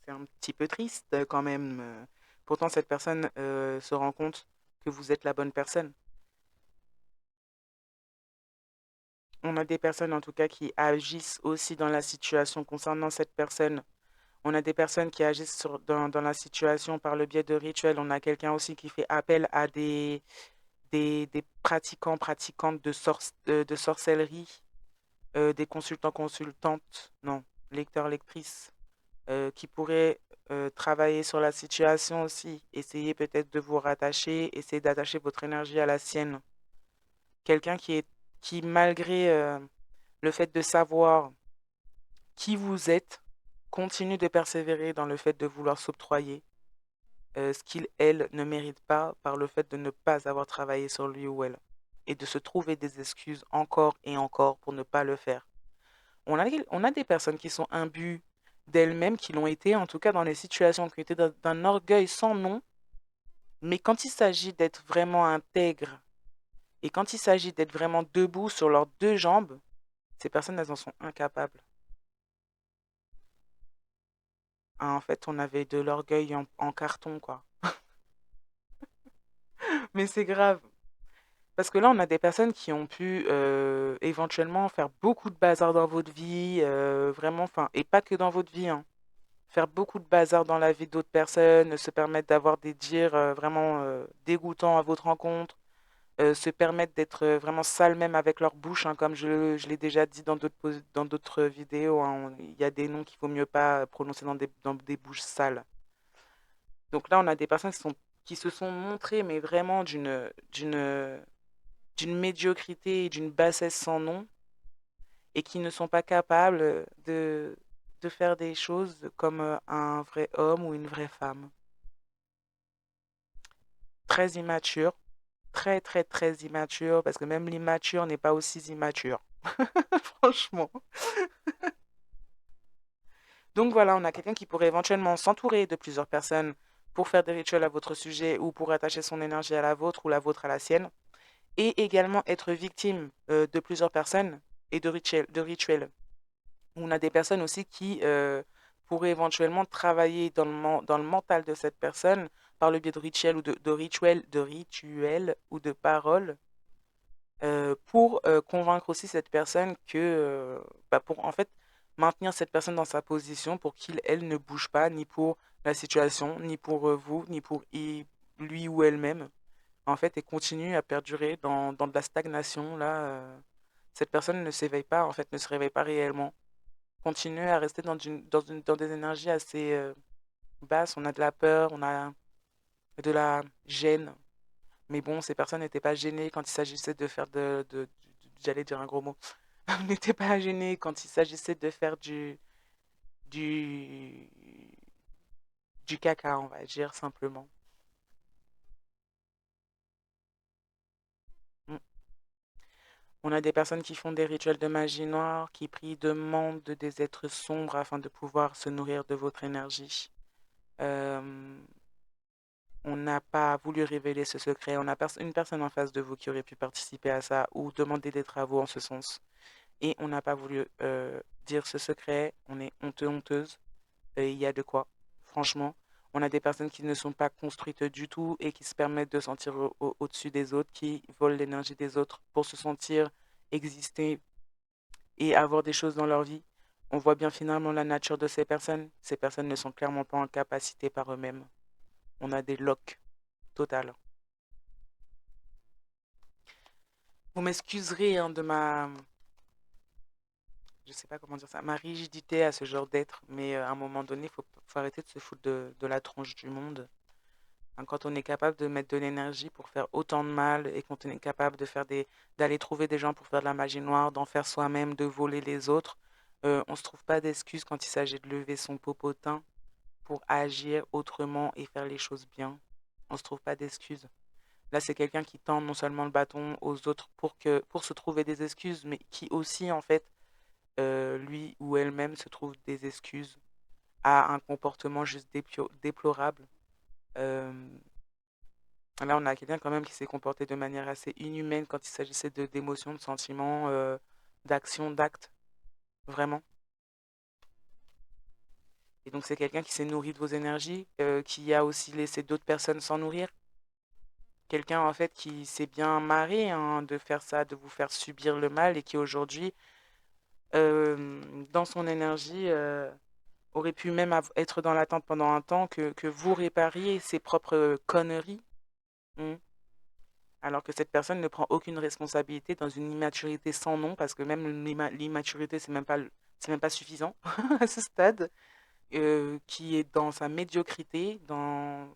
C'est un petit peu triste quand même. Pourtant, cette personne se rend compte que vous êtes la bonne personne. On a des personnes en tout cas qui agissent aussi dans la situation concernant cette personne. On a des personnes qui agissent dans la situation par le biais de rituels. On a quelqu'un aussi qui fait appel à des pratiquants, pratiquantes de sorcellerie, des consultants, consultantes, non, lecteurs, lectrices, qui pourraient travailler sur la situation aussi, essayer peut-être de vous rattacher, essayer d'attacher votre énergie à la sienne. Quelqu'un qui malgré le fait de savoir qui vous êtes, continue de persévérer dans le fait de vouloir s'octroyer ce qu'il, elle, ne mérite pas par le fait de ne pas avoir travaillé sur lui ou elle et de se trouver des excuses encore et encore pour ne pas le faire. On a des personnes qui sont imbues d'elles-mêmes, qui l'ont été, en tout cas dans les situations qui ont été d'un orgueil sans nom, mais quand il s'agit d'être vraiment intègre et quand il s'agit d'être vraiment debout sur leurs deux jambes, ces personnes, elles en sont incapables. Ah, en fait, on avait de l'orgueil en carton, quoi. Mais c'est grave. Parce que là, on a des personnes qui ont pu éventuellement faire beaucoup de bazar dans votre vie, vraiment, enfin, et pas que dans votre vie, hein. Faire beaucoup de bazar dans la vie d'autres personnes, se permettre d'avoir des dires vraiment dégoûtants à votre rencontre, se permettre d'être vraiment sale même avec leur bouche, hein, comme je l'ai déjà dit dans d'autres vidéos, hein. Il y a des noms qu'il vaut mieux pas prononcer dans des bouches sales. Donc là, on a des personnes qui se sont montrées, mais vraiment d'une médiocrité et d'une bassesse sans nom, et qui ne sont pas capables de faire des choses comme un vrai homme ou une vraie femme. Très immature, très très très immature, parce que même l'immature n'est pas aussi immature. Franchement. Donc voilà, on a quelqu'un qui pourrait éventuellement s'entourer de plusieurs personnes pour faire des rituels à votre sujet ou pour attacher son énergie à la vôtre ou la vôtre à la sienne, et également être victime de plusieurs personnes et de rituels. On a des personnes aussi qui pourraient éventuellement travailler dans le mental de cette personne par le biais de rituels de rituels ou de paroles pour convaincre aussi cette personne pour en fait maintenir cette personne dans sa position pour qu'il, elle, ne bouge pas ni pour la situation, ni pour vous, ni pour lui ou elle-même, en fait, et continue à perdurer dans de la stagnation, là. cette personne ne s'éveille pas, en fait, ne se réveille pas réellement. Continuez à rester dans des énergies assez basses. On a de la peur, on a de la gêne. Mais bon, ces personnes n'étaient pas gênées quand il s'agissait de faire j'allais dire un gros mot, n'étaient pas gênées quand il s'agissait de faire du, du caca, on va dire simplement. Mm. On a des personnes qui font des rituels de magie noire, qui prient, demandent des êtres sombres afin de pouvoir se nourrir de votre énergie. Euh, on n'a pas voulu révéler ce secret. On a une personne en face de vous qui aurait pu participer à ça ou demander des travaux en ce sens. Et on n'a pas voulu dire ce secret. On est honteux, honteuse. Il y a de quoi, franchement. On a des personnes qui ne sont pas construites du tout et qui se permettent de sentir au-dessus des autres, qui volent l'énergie des autres pour se sentir exister et avoir des choses dans leur vie. On voit bien finalement la nature de ces personnes. Ces personnes ne sont clairement pas en capacité par eux-mêmes. On a des locks total. Vous m'excuserez hein, de je sais pas comment dire ça, ma rigidité à ce genre d'être, mais à un moment donné, faut arrêter de se foutre de la tronche du monde. Hein, quand on est capable de mettre de l'énergie pour faire autant de mal et quand on est capable d'aller trouver des gens pour faire de la magie noire, d'en faire soi-même, de voler les autres, on se trouve pas d'excuses quand il s'agit de lever son popotin pour agir autrement et faire les choses bien. On se trouve pas d'excuses. Là, c'est quelqu'un qui tend non seulement le bâton aux autres pour se trouver des excuses, mais qui aussi, en fait, lui ou elle-même se trouve des excuses à un comportement juste déplorable. Euh, Là, on a quelqu'un quand même qui s'est comporté de manière assez inhumaine quand il s'agissait d'émotions, de sentiments, d'actions, d'actes, vraiment. Et donc, c'est quelqu'un qui s'est nourri de vos énergies, qui a aussi laissé d'autres personnes s'en nourrir. Quelqu'un, en fait, qui s'est bien marré hein, de faire ça, de vous faire subir le mal et qui aujourd'hui, dans son énergie, aurait pu même être dans l'attente pendant un temps que vous répariez ses propres conneries. Hmm. Alors que cette personne ne prend aucune responsabilité dans une immaturité sans nom, parce que même l'immaturité, c'est même pas suffisant à ce stade, qui est dans sa médiocrité, dans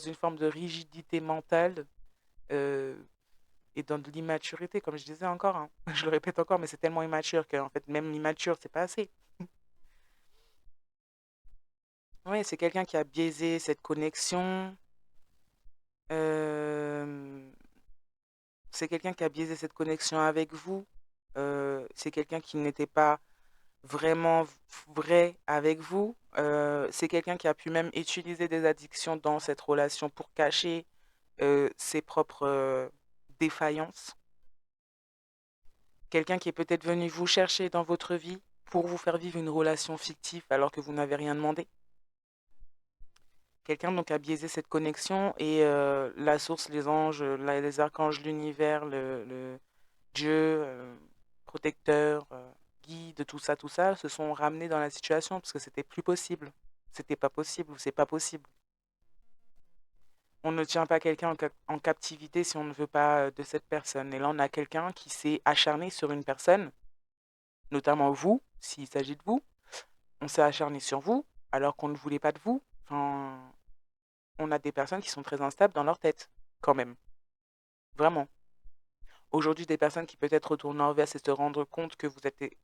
une forme de rigidité mentale euh, et dans de l'immaturité, comme je disais encore. Hein. Je le répète encore, mais c'est tellement immature qu'en fait, même l'immature, c'est pas assez. Oui, c'est quelqu'un qui a biaisé cette connexion. euh, c'est quelqu'un qui a biaisé cette connexion avec vous. C'est quelqu'un qui n'était pas vraiment vrai avec vous. C'est quelqu'un qui a pu même utiliser des addictions dans cette relation pour cacher ses propres défaillances. Quelqu'un qui est peut-être venu vous chercher dans votre vie pour vous faire vivre une relation fictive alors que vous n'avez rien demandé. Quelqu'un donc a biaisé cette connexion et la source, les anges, les archanges, l'univers, Dieu, protecteur, guide, tout ça, se sont ramenés dans la situation parce que c'était plus possible. C'était pas possible ou c'est pas possible. On ne tient pas quelqu'un en captivité si on ne veut pas de cette personne. Et là, on a quelqu'un qui s'est acharné sur une personne, notamment vous, s'il s'agit de vous. On s'est acharné sur vous alors qu'on ne voulait pas de vous. Enfin, on a des personnes qui sont très instables dans leur tête, quand même. Vraiment. Aujourd'hui, des personnes qui peut-être retournent leur veste et se rendre compte que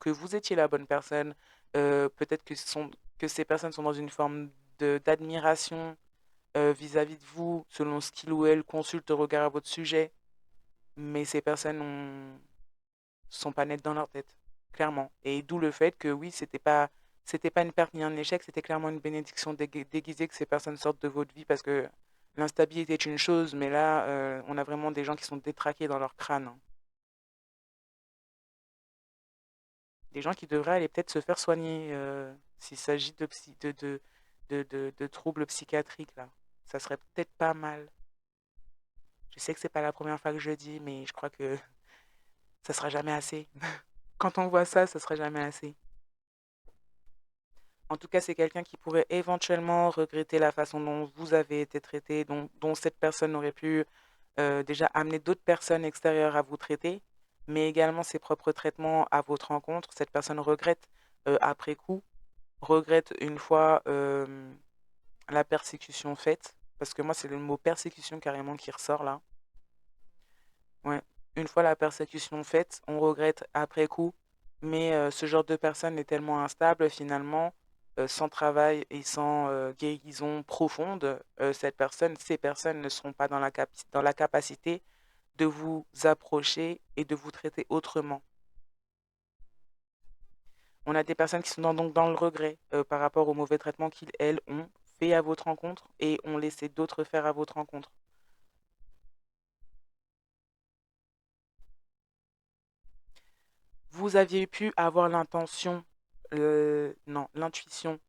vous étiez la bonne personne, peut-être que ces personnes sont dans une forme d'admiration vis-à-vis de vous, selon ce qu'il ou elle consulte au regard à votre sujet, mais ces personnes sont pas nettes dans leur tête, clairement. Et d'où le fait que oui, c'était pas une perte ni un échec, c'était clairement une bénédiction déguisée que ces personnes sortent de votre vie parce que l'instabilité est une chose, mais là, on a vraiment des gens qui sont détraqués dans leur crâne. Hein. Des gens qui devraient aller peut-être se faire soigner s'il s'agit de troubles psychiatriques, là. Ça serait peut-être pas mal. Je sais que c'est pas la première fois que je le dis, mais je crois que ça sera jamais assez. Quand on voit ça, ça sera jamais assez. En tout cas, c'est quelqu'un qui pourrait éventuellement regretter la façon dont vous avez été traité, dont cette personne aurait pu déjà amener d'autres personnes extérieures à vous traiter. mais également ses propres traitements à votre rencontre. Cette personne regrette après coup, regrette une fois la persécution faite, parce que moi, c'est le mot persécution carrément qui ressort là. Ouais. Une fois la persécution faite, on regrette après coup, mais ce genre de personne est tellement instable finalement, sans travail et sans guérison profonde, ces personnes ne seront pas dans la capacité de vous approcher et de vous traiter autrement. On a des personnes qui sont donc dans le regret par rapport au mauvais traitement qu'ils, elles, ont fait à votre rencontre et ont laissé d'autres faire à votre rencontre. Vous aviez pu avoir l'intention, non, l'intuition,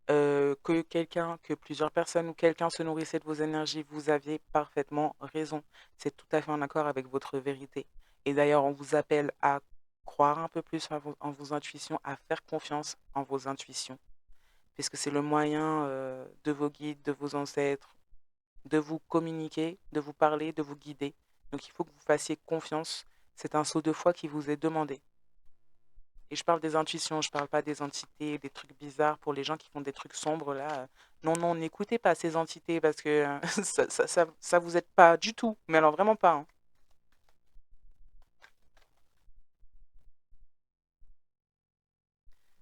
que quelqu'un, que plusieurs personnes ou quelqu'un se nourrissait de vos énergies. Vous aviez parfaitement raison. C'est tout à fait en accord avec votre vérité. Et d'ailleurs, on vous appelle à croire un peu plus en vos intuitions, à faire confiance en vos intuitions, puisque c'est le moyen de vos guides, de vos ancêtres, de vous communiquer, de vous parler, de vous guider. Donc il faut que vous fassiez confiance. C'est un saut de foi qui vous est demandé. Et je parle des intuitions, je parle pas des entités, des trucs bizarres pour les gens qui font des trucs sombres là. Non, non, n'écoutez pas ces entités parce que ça vous aide pas du tout. Mais alors vraiment pas, hein.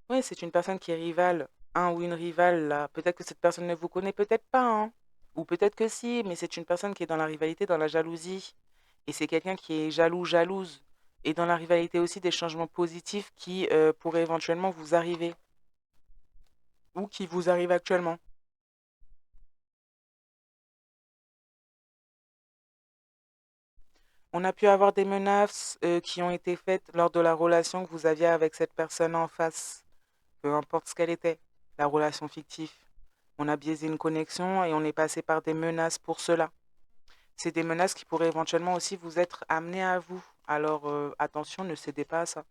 Oui, c'est une personne qui est rivale, un ou une rivale là. Peut-être que cette personne ne vous connaît peut-être pas, hein. Ou peut-être que si, mais c'est une personne qui est dans la rivalité, dans la jalousie. Et c'est quelqu'un qui est jaloux, jalouse. Et dans la rivalité aussi des changements positifs qui pourraient éventuellement vous arriver ou qui vous arrivent actuellement. On a pu avoir des menaces qui ont été faites lors de la relation que vous aviez avec cette personne en face, peu importe ce qu'elle était, la relation fictive. On a biaisé une connexion et on est passé par des menaces pour cela. C'est des menaces qui pourraient éventuellement aussi vous être amenées à vous. Alors attention, ne cédez pas à ça.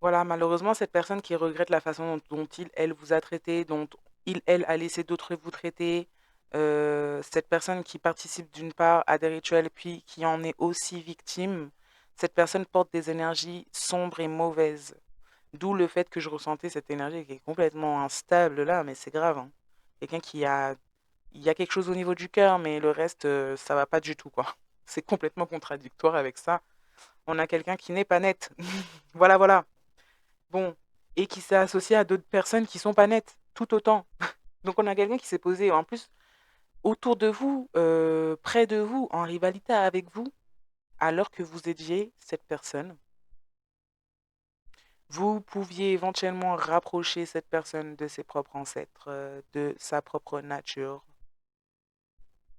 Voilà, malheureusement, cette personne qui regrette la façon dont il, elle vous a traité, dont il, elle a laissé d'autres vous traiter, cette personne qui participe d'une part à des rituels puis qui en est aussi victime, cette personne porte des énergies sombres et mauvaises. D'où le fait que je ressentais cette énergie qui est complètement instable là, mais c'est grave, hein. Quelqu'un qui a, il y a quelque chose au niveau du cœur, mais le reste, ça va pas du tout, quoi. C'est complètement contradictoire avec ça. On a quelqu'un qui n'est pas net. Voilà, voilà. Bon, et qui s'est associé à d'autres personnes qui sont pas nettes, tout autant. Donc on a quelqu'un qui s'est posé en plus autour de vous, près de vous, en rivalité avec vous, alors que vous étiez cette personne. Vous pouviez éventuellement rapprocher cette personne de ses propres ancêtres, de sa propre nature.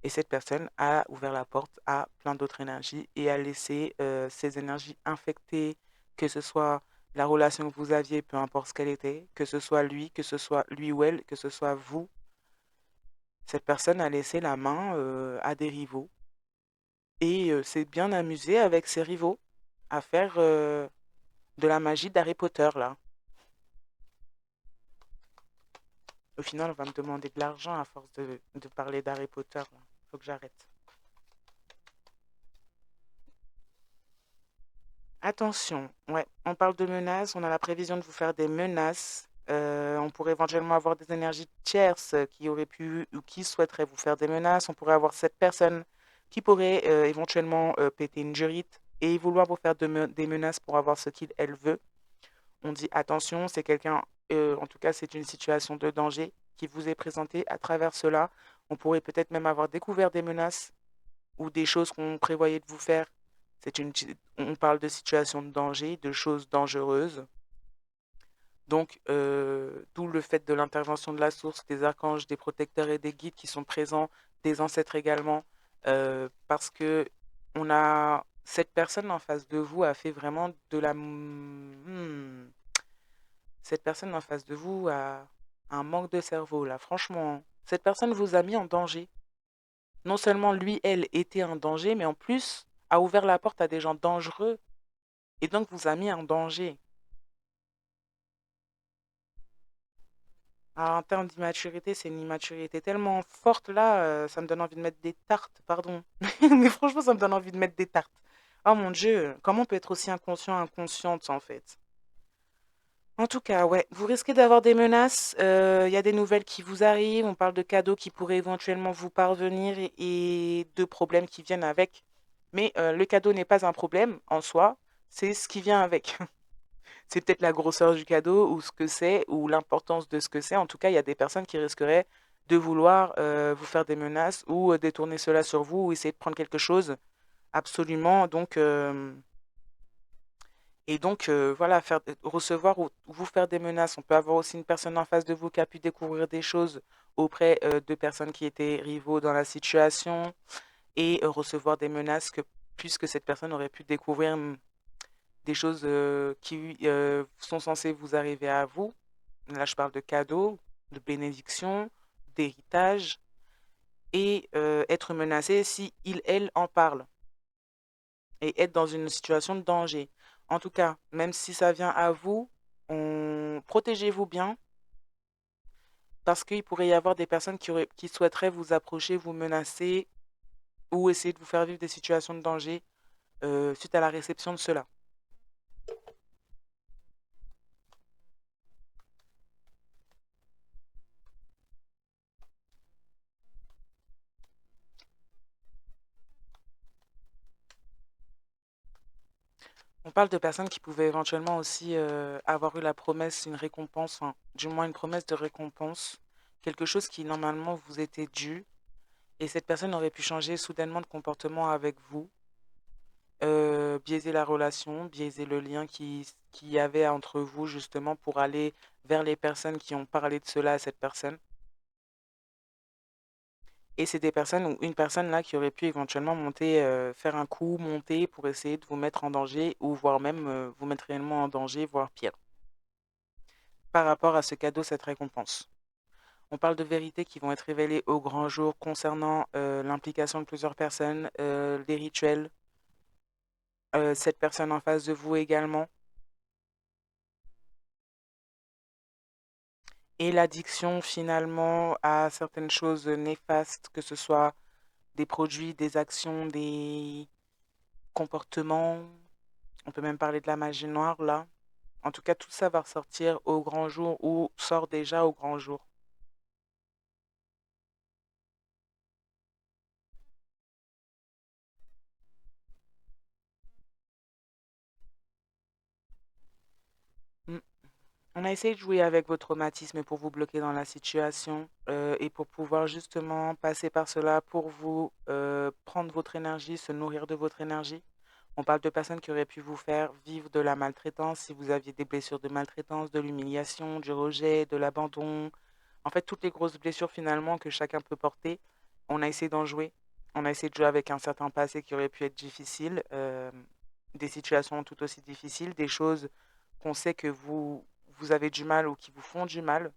Et cette personne a ouvert la porte à plein d'autres énergies et a laissé ces énergies infecter, que ce soit la relation que vous aviez, peu importe ce qu'elle était, que ce soit lui, que ce soit lui ou elle, que ce soit vous. Cette personne a laissé la main à des rivaux et s'est bien amusée avec ses rivaux à faire de la magie d'Harry Potter, là. Au final, on va me demander de l'argent à force de parler d'Harry Potter, là. Faut que j'arrête. Attention, ouais, on parle de menaces, on a la prévision de vous faire des menaces. On pourrait éventuellement avoir des énergies tierces qui auraient pu ou qui souhaiteraient vous faire des menaces. On pourrait avoir cette personne qui pourrait éventuellement péter une jurite et vouloir vous faire des menaces pour avoir ce qu'il, elle veut. On dit attention, c'est quelqu'un, en tout cas c'est une situation de danger qui vous est présentée à travers cela. On pourrait peut-être même avoir découvert des menaces ou des choses qu'on prévoyait de vous faire. On parle de situations de danger, de choses dangereuses. Donc, d'où le fait de l'intervention de la source, des archanges, des protecteurs et des guides qui sont présents, des ancêtres également, parce que on a cette personne en face de vous a fait vraiment de la... Cette personne en face de vous a un manque de cerveau, là, franchement. Cette personne vous a mis en danger. Non seulement lui, elle était en danger, mais en plus a ouvert la porte à des gens dangereux. et donc vous a mis en danger. Alors, en termes d'immaturité, c'est une immaturité tellement forte là, ça me donne envie de mettre des tartes, pardon. Mais franchement, ça me donne envie de mettre des tartes. Oh mon Dieu, comment on peut être aussi inconscient, inconsciente en fait? En tout cas, ouais, vous risquez d'avoir des menaces, il y a des nouvelles qui vous arrivent, on parle de cadeaux qui pourraient éventuellement vous parvenir et de problèmes qui viennent avec. Mais le cadeau n'est pas un problème en soi, c'est ce qui vient avec. C'est peut-être la grosseur du cadeau ou ce que c'est ou l'importance de ce que c'est. En tout cas, il y a des personnes qui risqueraient de vouloir vous faire des menaces ou détourner cela sur vous ou essayer de prendre quelque chose absolument. Voilà, recevoir ou vous faire des menaces. On peut avoir aussi une personne en face de vous qui a pu découvrir des choses auprès de personnes qui étaient rivaux dans la situation et recevoir des menaces puisque cette personne aurait pu découvrir des choses qui sont censées vous arriver à vous. Là, je parle de cadeaux, de bénédictions, d'héritage et être menacé si il, elle en parle et être dans une situation de danger. En tout cas, même si ça vient à vous, protégez-vous bien parce qu'il pourrait y avoir des personnes qui souhaiteraient vous approcher, vous menacer ou essayer de vous faire vivre des situations de danger suite à la réception de cela. On parle de personnes qui pouvaient éventuellement aussi avoir eu la promesse, une récompense, enfin, du moins une promesse de récompense, quelque chose qui normalement vous était dû, et cette personne aurait pu changer soudainement de comportement avec vous, biaiser la relation, biaiser le lien qui y avait entre vous justement pour aller vers les personnes qui ont parlé de cela à cette personne. Et c'est des personnes ou une personne là qui aurait pu éventuellement monter, faire un coup, monter pour essayer de vous mettre en danger ou voire même vous mettre réellement en danger, voire pire, par rapport à ce cadeau, cette récompense. On parle de vérités qui vont être révélées au grand jour concernant l'implication de plusieurs personnes, les rituels, cette personne en face de vous également, et l'addiction finalement à certaines choses néfastes, que ce soit des produits, des actions, des comportements. On peut même parler de la magie noire là. En tout cas, tout ça va ressortir au grand jour ou sort déjà au grand jour. Mm. On a essayé de jouer avec vos traumatismes pour vous bloquer dans la situation et pour pouvoir justement passer par cela pour vous prendre votre énergie, se nourrir de votre énergie. On parle de personnes qui auraient pu vous faire vivre de la maltraitance si vous aviez des blessures de maltraitance, de l'humiliation, du rejet, de l'abandon. En fait, toutes les grosses blessures finalement que chacun peut porter, on a essayé d'en jouer. On a essayé de jouer avec un certain passé qui aurait pu être difficile, des situations tout aussi difficiles, des choses qu'on sait que vous avez du mal ou qui vous font du mal.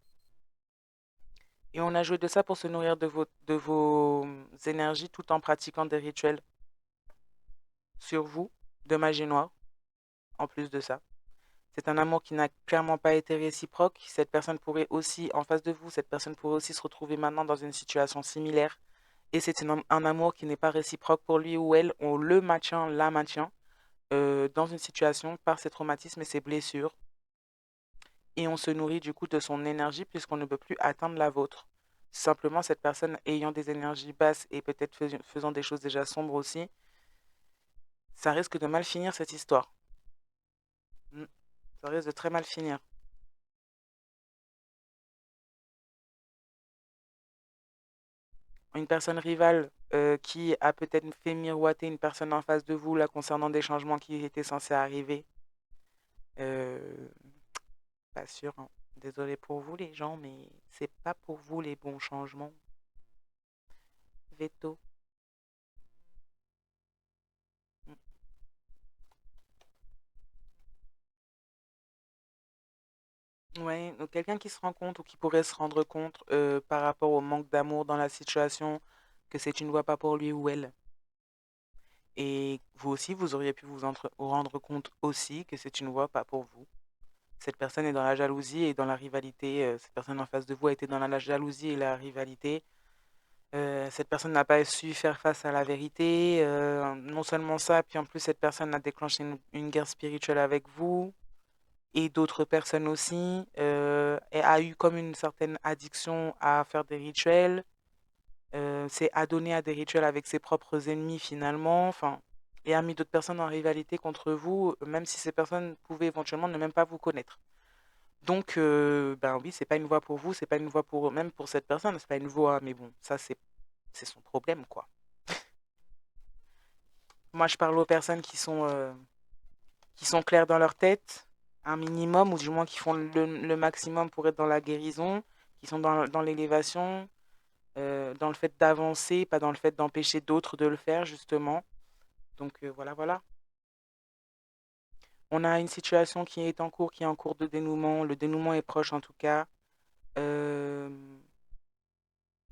Et on a joué de ça pour se nourrir de vos énergies tout en pratiquant des rituels sur vous, de magie noire, en plus de ça. C'est un amour qui n'a clairement pas été réciproque. Cette personne pourrait aussi, en face de vous, cette personne pourrait aussi se retrouver maintenant dans une situation similaire. Et c'est un amour qui n'est pas réciproque pour lui ou elle. On le maintient, la maintient dans une situation par ses traumatismes et ses blessures. Et on se nourrit du coup de son énergie puisqu'on ne peut plus atteindre la vôtre. Simplement, cette personne ayant des énergies basses et peut-être faisant des choses déjà sombres aussi, ça risque de mal finir cette histoire. Mm. Ça risque de très mal finir. Une personne rivale qui a peut-être fait miroiter une personne en face de vous là concernant des changements qui étaient censés arriver. Euh, Pas sûr, hein. Désolé pour vous les gens, mais c'est pas pour vous les bons changements. Veto. Mm. Ouais, donc quelqu'un qui se rend compte ou qui pourrait se rendre compte par rapport au manque d'amour dans la situation que c'est une voie pas pour lui ou elle. Et vous aussi, vous auriez pu vous rendre compte aussi que c'est une voie pas pour vous. Cette personne est dans la jalousie et dans la rivalité. Cette personne en face de vous a été dans la jalousie et la rivalité. Cette personne n'a pas su faire face à la vérité. Non seulement ça, puis en plus, cette personne a déclenché une guerre spirituelle avec vous et d'autres personnes aussi. Et a eu comme une certaine addiction à faire des rituels. S'est adonné à des rituels avec ses propres ennemis finalement. Enfin, et a mis d'autres personnes en rivalité contre vous, même si ces personnes pouvaient éventuellement ne même pas vous connaître. Donc, ben oui, c'est pas une voie pour vous, c'est pas une voie pour même pour cette personne, c'est pas une voie, mais bon, ça c'est son problème quoi. Moi, je parle aux personnes qui sont claires dans leur tête, un minimum, ou du moins qui font le maximum pour être dans la guérison, qui sont dans l'élévation, dans le fait d'avancer, pas dans le fait d'empêcher d'autres de le faire justement. Donc voilà, voilà. On a une situation qui est en cours, qui est en cours de dénouement. Le dénouement est proche en tout cas. Euh,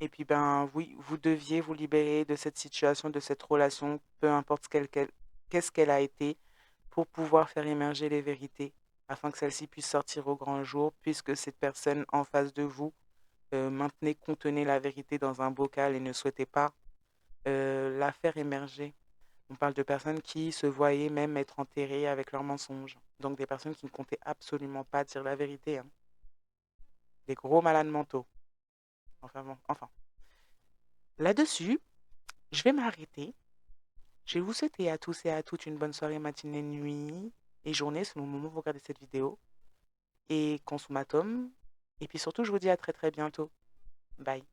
Et puis, ben oui, vous deviez vous libérer de cette situation, de cette relation, peu importe qu'est-ce qu'elle a été, pour pouvoir faire émerger les vérités, afin que celle-ci puisse sortir au grand jour, puisque cette personne en face de vous contenait la vérité dans un bocal et ne souhaitait pas la faire émerger. On parle de personnes qui se voyaient même être enterrées avec leurs mensonges. Donc des personnes qui ne comptaient absolument pas dire la vérité, hein. Des gros malades mentaux. Enfin bon, enfin. Là-dessus, je vais m'arrêter. Je vais vous souhaiter à tous et à toutes une bonne soirée, matinée, nuit et journée selon le moment où vous regardez cette vidéo. Et consommatum. Et puis surtout, je vous dis à très très bientôt. Bye.